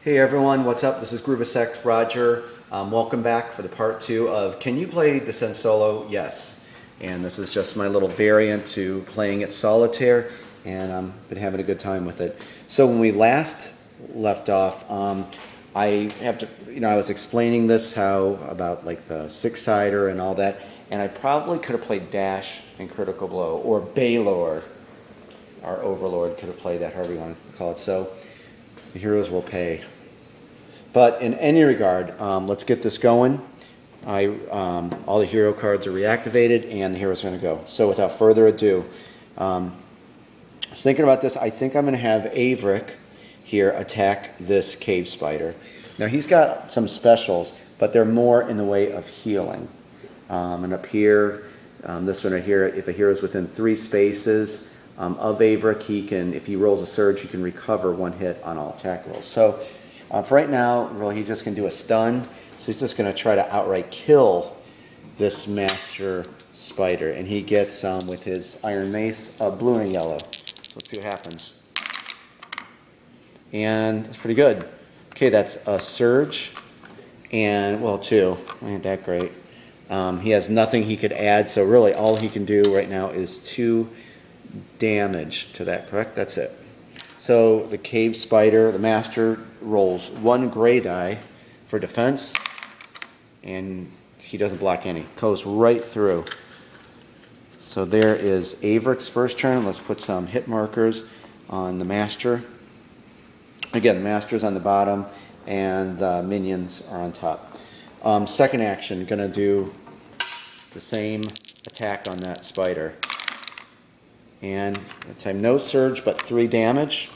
Hey everyone, what's up? This is Groovasex Roger. Welcome back for the part 2 of Can You Play Descent Solo? Yes. And this is just my little variant to playing it solitaire, and I've been having a good time with it. So when we last left off, I was explaining this, how about like the 6-sider and all that, and I probably could have played Dash and Critical Blow, or Baylor, our Overlord could have played that, however you want to call it. So the heroes will pay. But in any regard, let's get this going. All the hero cards are reactivated and the heroes are going to go. So without further ado, I was thinking about this. I think I'm going to have Averick here attack this cave spider. Now he's got some specials, but they're more in the way of healing. And up here, this one right here, if a hero is within 3 spaces of Averick, he can, if he rolls a surge, he can recover 1 hit on all attack rolls. So for right now, really, he just can do a stun. So he's just going to try to outright kill this master spider, and he gets with his iron mace blue and yellow. Let's see what happens. And it's pretty good. Okay, that's a surge, and well, 2. Ain't that great. He has nothing he could add, so really all he can do right now is 2 damage to that, correct? That's it. So the cave spider, the master, rolls 1 gray die for defense, and he doesn't block any. Goes right through. So there is Averick's first turn. Let's put some hit markers on the master. Again, the master's on the bottom, and the minions are on top. Second action, going to do the same attack on that spider. And that time no surge, but 3 damage.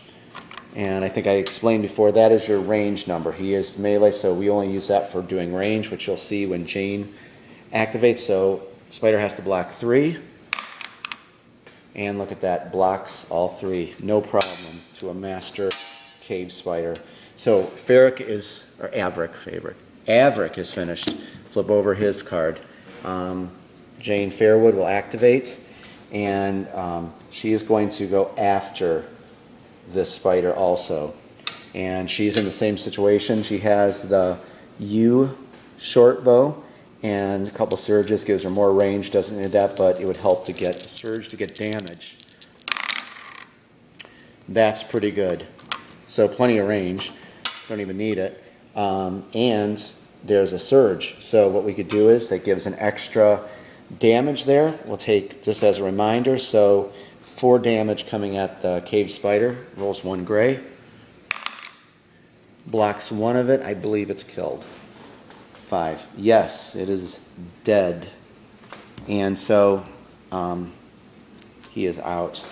And I think I explained before, that is your range number. He is melee, so we only use that for doing range, which you'll see when Jane activates. So spider has to block 3. And look at that, blocks all 3. No problem to a master cave spider. So Averick is finished. Flip over his card. Jane Fairwood will activate, and she is going to go after this spider also. And she's in the same situation. She has the U short bow, and a couple surges gives her more range. Doesn't need that, but it would help to get a surge to get damage. That's pretty good. So plenty of range. Don't even need it. And there's a surge. So what we could do is that gives an extra damage there. We'll take just as a reminder. So 4 damage coming at the cave spider. Rolls 1 gray. Blocks 1 of it. I believe it's killed. 5. Yes, it is dead. And so he is out.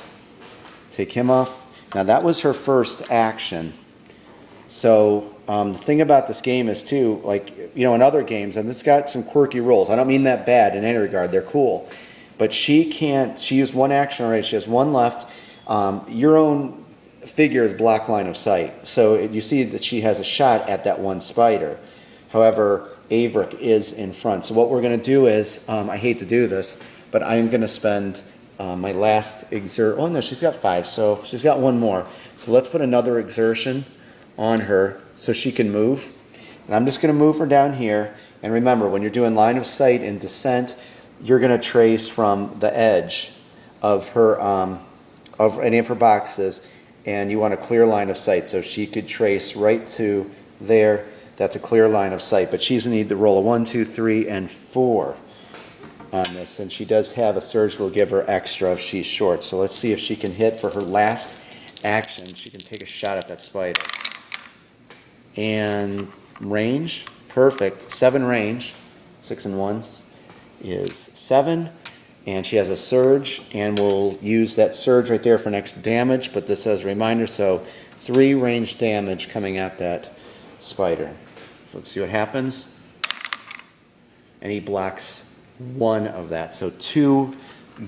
Take him off. Now that was her first action. So the thing about this game is too, like, you know, in other games, and this got some quirky rules. I don't mean that bad in any regard. They're cool. But she can't, she used 1 action already. She has 1 left. Your own figure is block line of sight. So you see that she has a shot at that 1 spider. However, Averick is in front. So what we're going to do is, I hate to do this, but I'm going to spend my last oh no, she's got 5, so she's got 1 more. So let's put another exertion on her so she can move. And I'm just going to move her down here. And remember, when you're doing line of sight in Descent, you're going to trace from the edge of her, of any of her boxes, and you want a clear line of sight. So she could trace right to there. That's a clear line of sight. But she's going to need to roll a 1, 2, 3, and 4 on this. And she does have a surge that will give her extra if she's short. So let's see if she can hit for her last action. She can take a shot at that spider. And range, perfect. 7 range. 6 and 1 is 7. And she has a surge, and we'll use that surge right there for next damage. But this as a reminder, so 3 range damage coming at that spider. So let's see what happens. And he blocks 1 of that. So 2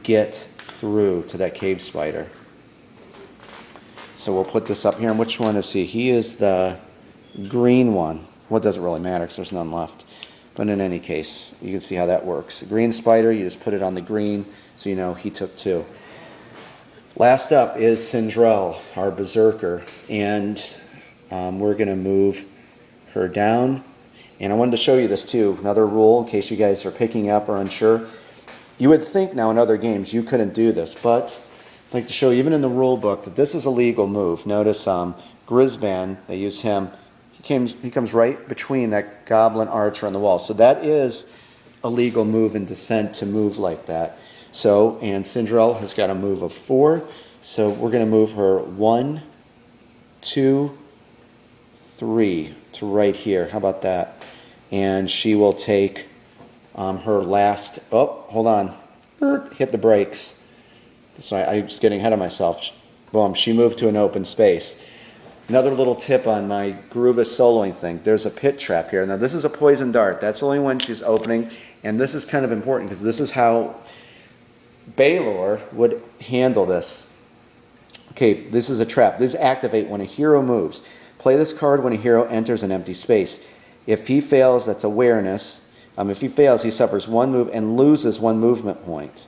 get through to that cave spider. So we'll put this up here. And which one is he? He is the green one. Well, it doesn't really matter because there's none left. But in any case, you can see how that works. The green spider, you just put it on the green, so you know he took 2. Last up is Sindrel, our berserker. And we're going to move her down. And I wanted to show you this too, another rule in case you guys are picking up or unsure. You would think now in other games you couldn't do this, but I'd like to show you even in the rule book that this is a legal move. Notice Grisban, they use him, he comes right between that goblin archer on the wall. So that is a legal move in Descent to move like that. So, and Cinderella has got a move of 4. So we're going to move her 1, 2, 3 to right here. How about that? And she will take her last, oh, hold on, hit the brakes. So I was getting ahead of myself. Boom, she moved to an open space. Another little tip on my Garuba soloing thing. There's a pit trap here. Now this is a poison dart. That's the only one she's opening. And this is kind of important because this is how Baylor would handle this. Okay, this is a trap. This activate when a hero moves. Play this card when a hero enters an empty space. If he fails, that's awareness. If he fails, he suffers 1 move and loses 1 movement point.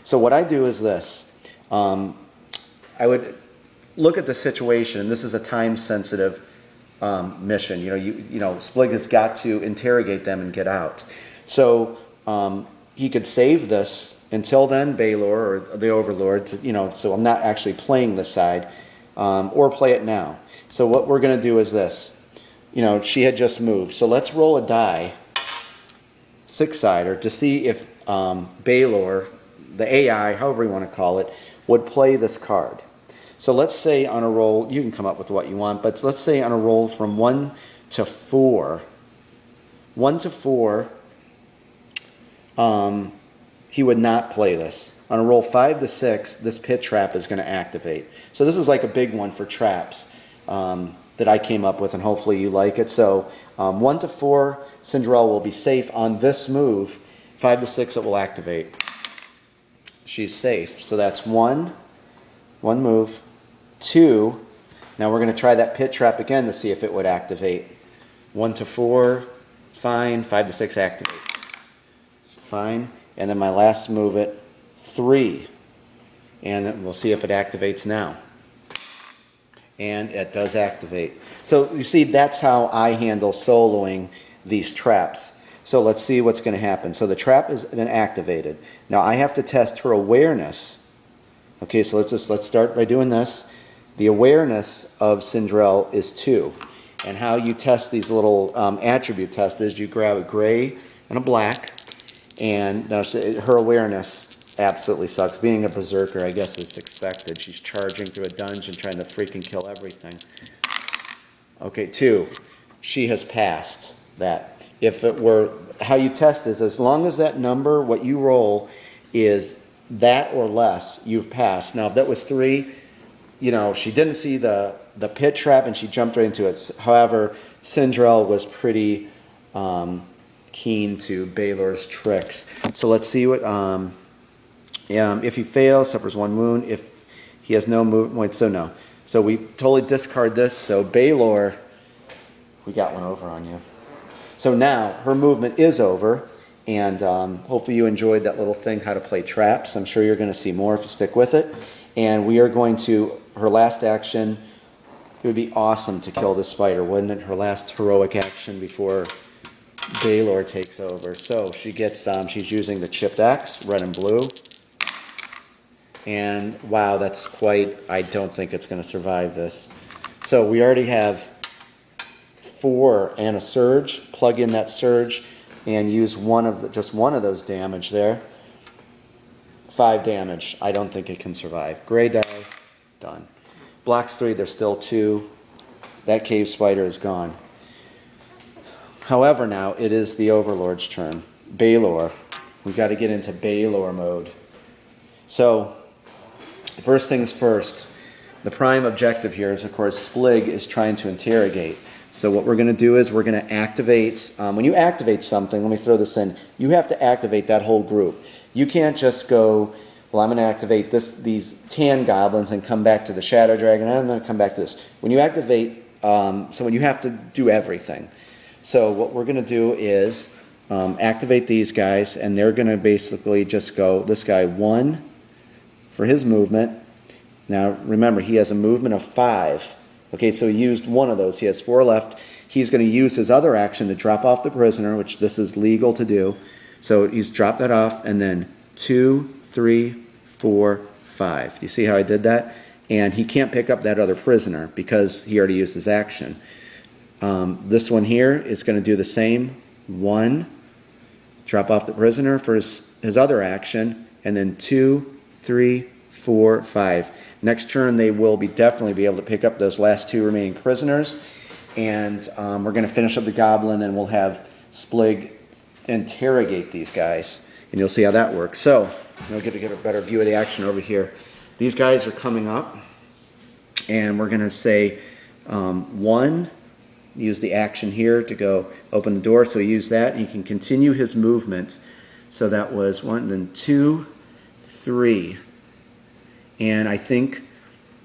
So what I do is this. I would look at the situation, and this is a time-sensitive mission. You know, Splig has got to interrogate them and get out. So he could save this until then, Baylor or the Overlord. So I'm not actually playing this side, or play it now. So what we're going to do is this. She had just moved. So let's roll a die, 6-sider, to see if Baylor, the AI, however you want to call it, would play this card. So let's say on a roll, you can come up with what you want, but let's say on a roll from 1 to 4, 1 to 4, he would not play this. On a roll 5 to 6, this pit trap is going to activate. So this is like a big one for traps that I came up with, and hopefully you like it. So 1 to 4, Cinderella will be safe on this move. 5 to 6, it will activate. She's safe. So that's one move. 2, now we're going to try that pit trap again to see if it would activate. 1 to 4, fine. 5 to 6 activates. So fine. And then my last move it, 3. And then we'll see if it activates now. And it does activate. So you see, that's how I handle soloing these traps. So let's see what's going to happen. So the trap has been activated. Now I have to test her awareness. Okay, so let's start by doing this. The awareness of Cinderella is 2. And how you test these little attribute tests is you grab a gray and a black. And now her awareness absolutely sucks. Being a berserker, I guess it's expected. She's charging through a dungeon trying to freaking kill everything. Okay, 2. She has passed that. If it were, how you test is as long as that number, what you roll, is that or less, you've passed. Now, if that was 3, she didn't see the pit trap and she jumped right into it. However, Cinderella was pretty keen to Baylor's tricks. So let's see what, if he fails, suffers 1 wound. If he has no movement, so no. So we totally discard this. So Baylor, we got one over on you. So now her movement is over. And hopefully you enjoyed that little thing, how to play traps. I'm sure you're going to see more if you stick with it. And we are going to, her last action, it would be awesome to kill this spider, wouldn't it? Her last heroic action before Baylor takes over. So she gets, she's using the chipped axe, red and blue. And wow, that's quite, I don't think it's going to survive this. So we already have 4 and a surge. Plug in that surge and use just one of those damage there. 5 damage. I don't think it can survive. Gray die, done. Blocks 3, there's still 2. That cave spider is gone. However, now it is the Overlord's turn. Baylor. We've got to get into Baylor mode. So, first things first, the prime objective here is, of course, Splig is trying to interrogate. So what we're going to do is we're going to activate, when you activate something, let me throw this in, you have to activate that whole group. You can't just go, well, I'm going to activate these tan goblins and come back to the Shadow Dragon, and I'm going to come back to this. When you activate, when you have to do everything. So what we're going to do is activate these guys, and they're going to basically just go, this guy 1 for his movement. Now remember, he has a movement of 5. Okay, so he used one of those. He has 4 left. He's going to use his other action to drop off the prisoner, which this is legal to do. So he's dropped that off, and then 2, 3, 4, 5. Do you see how I did that? And he can't pick up that other prisoner because he already used his action. This one here is going to do the same. 1, drop off the prisoner for his other action, and then 2, 3, 4, 5. Next turn, they will definitely be able to pick up those last 2 remaining prisoners. And we're going to finish up the goblin, and we'll have Splig interrogate these guys. And you'll see how that works. So, you'll get to get a better view of the action over here. These guys are coming up, and we're going to say 1, use the action here to go open the door. So he used that, and he can continue his movement. So that was 1, then 2, 3. And I think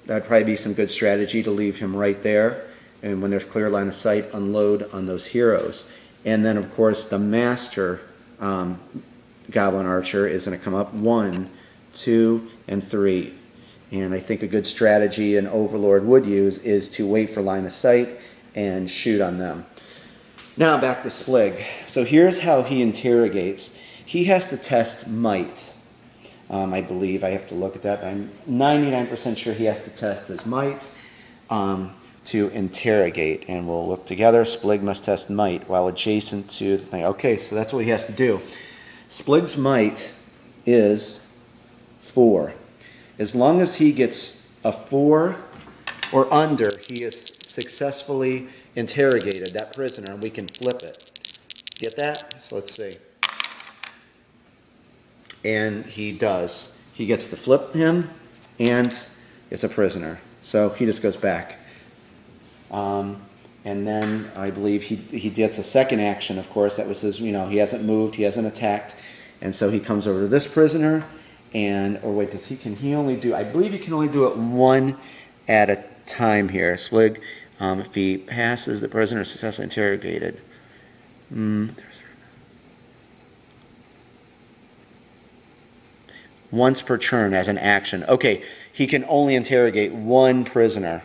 that'd probably be some good strategy to leave him right there. And when there's clear line of sight, unload on those heroes. And then, of course, the master goblin archer is going to come up 1, 2, and 3. And I think a good strategy an overlord would use is to wait for line of sight and shoot on them. Now back to Splig. So here's how he interrogates. He has to test might. I believe I have to look at that. I'm 99% sure he has to test his might to interrogate. And we'll look together. Splig must test might while adjacent to the thing. Okay, so that's what he has to do. Splig's might is 4. As long as he gets a 4 or under, he is successfully interrogated, that prisoner, and we can flip it. Get that? So let's see. And he does. He gets to flip him, and it's a prisoner. So he just goes back. And then I believe he gets a second action, of course. That was his, he hasn't moved, he hasn't attacked. And so he comes over to this prisoner, and, or wait, can he only do, I believe he can only do it 1 at a time here. Splig, if he passes, the prisoner is successfully interrogated. Once per turn as an action. Okay, he can only interrogate 1 prisoner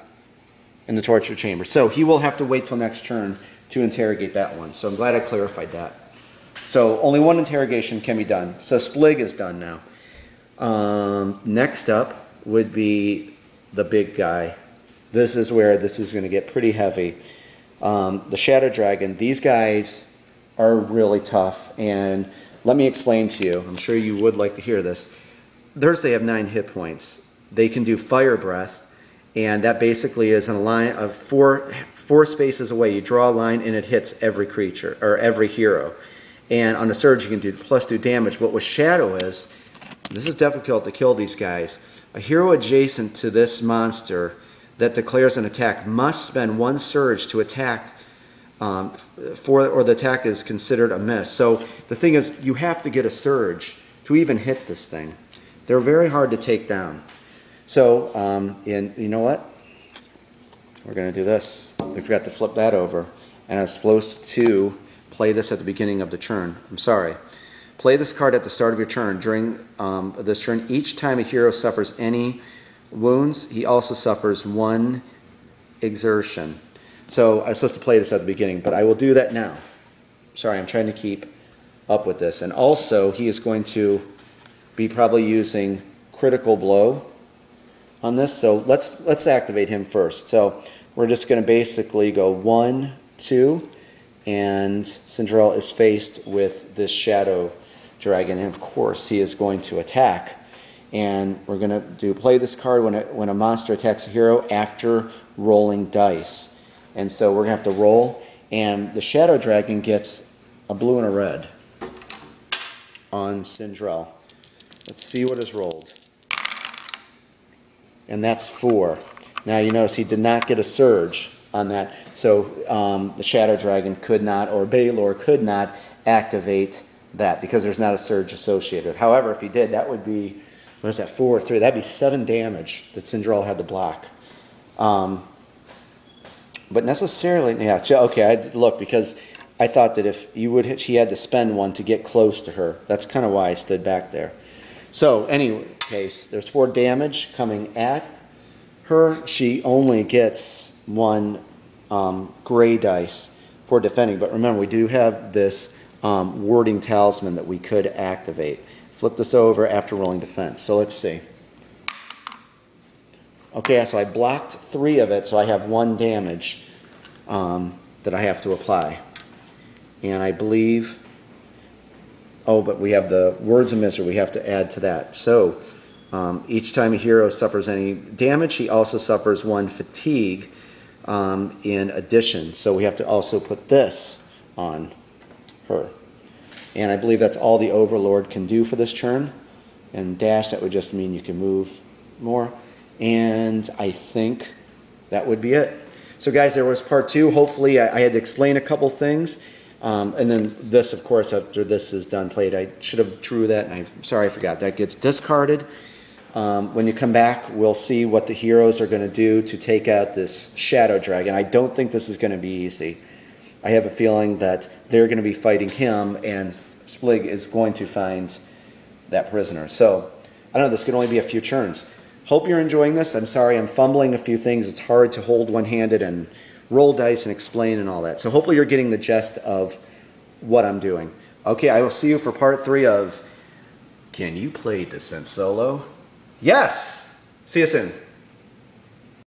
in the torture chamber. So he will have to wait till next turn to interrogate that one. So I'm glad I clarified that. So only 1 interrogation can be done. So Splig is done now. Next up would be the big guy. This is where this is going to get pretty heavy. The Shadow Dragon, these guys are really tough. And let me explain to you. I'm sure you would like to hear this. They have 9 hit points. They can do Fire Breath, and that basically is in a line of 4 spaces away. You draw a line, and it hits every creature, or every hero. And on a surge, you can do +2 damage. But what Shadow is, this is difficult to kill these guys. A hero adjacent to this monster that declares an attack must spend 1 surge to attack, or the attack is considered a miss. So the thing is, you have to get a surge to even hit this thing. They're very hard to take down. So, and you know what? We're going to do this. We forgot to flip that over. And I was supposed to play this at the beginning of the turn. I'm sorry. Play this card at the start of your turn. During this turn, each time a hero suffers any wounds, he also suffers 1 exertion. So I was supposed to play this at the beginning, but I will do that now. Sorry, I'm trying to keep up with this. And also, he is going to be probably using Critical Blow on this. So let's activate him first. So we're just going to basically go 1, 2, and Cinderella is faced with this Shadow Dragon, and of course he is going to attack. And we're going to play this card when a monster attacks a hero after rolling dice. And so we're going to have to roll, and the Shadow Dragon gets a blue and a red on Cinderella. Let's see what is rolled. And that's 4. Now you notice he did not get a surge on that. So the Shadow Dragon could not, or Baylor could not activate that because there's not a surge associated. However, if he did, that would be, what is that, 4 or 3? That'd be 7 damage that Cinderella had to block. But necessarily, yeah, okay, I look, because I thought that if you would hit, she had to spend 1 to get close to her. That's kind of why I stood back there. So, anyway, there's 4 damage coming at her. She only gets one gray dice for defending. But remember, we do have this warding talisman that we could activate. Flip this over after rolling defense. So let's see. Okay, so I blocked 3 of it, so I have 1 damage that I have to apply. And I believe, oh, but we have the words of misery we have to add to that. So each time a hero suffers any damage, he also suffers 1 fatigue in addition. So we have to also put this on her. And I believe that's all the Overlord can do for this turn. And dash, that would just mean you can move more. And I think that would be it. So guys, there was part 2. Hopefully I had to explain a couple things. And then this, of course, after this is done played, I should have drew that, and I'm sorry I forgot. That gets discarded. When you come back, we'll see what the heroes are going to do to take out this Shadow Dragon. I don't think this is going to be easy. I have a feeling that they're going to be fighting him, and Splig is going to find that prisoner. So, I don't know, this can only be a few turns. Hope you're enjoying this. I'm sorry I'm fumbling a few things. It's hard to hold one-handed and roll dice and explain and all that. So hopefully you're getting the gist of what I'm doing. Okay, I will see you for part 3 of Can You Play Descent Solo? Yes! See you soon.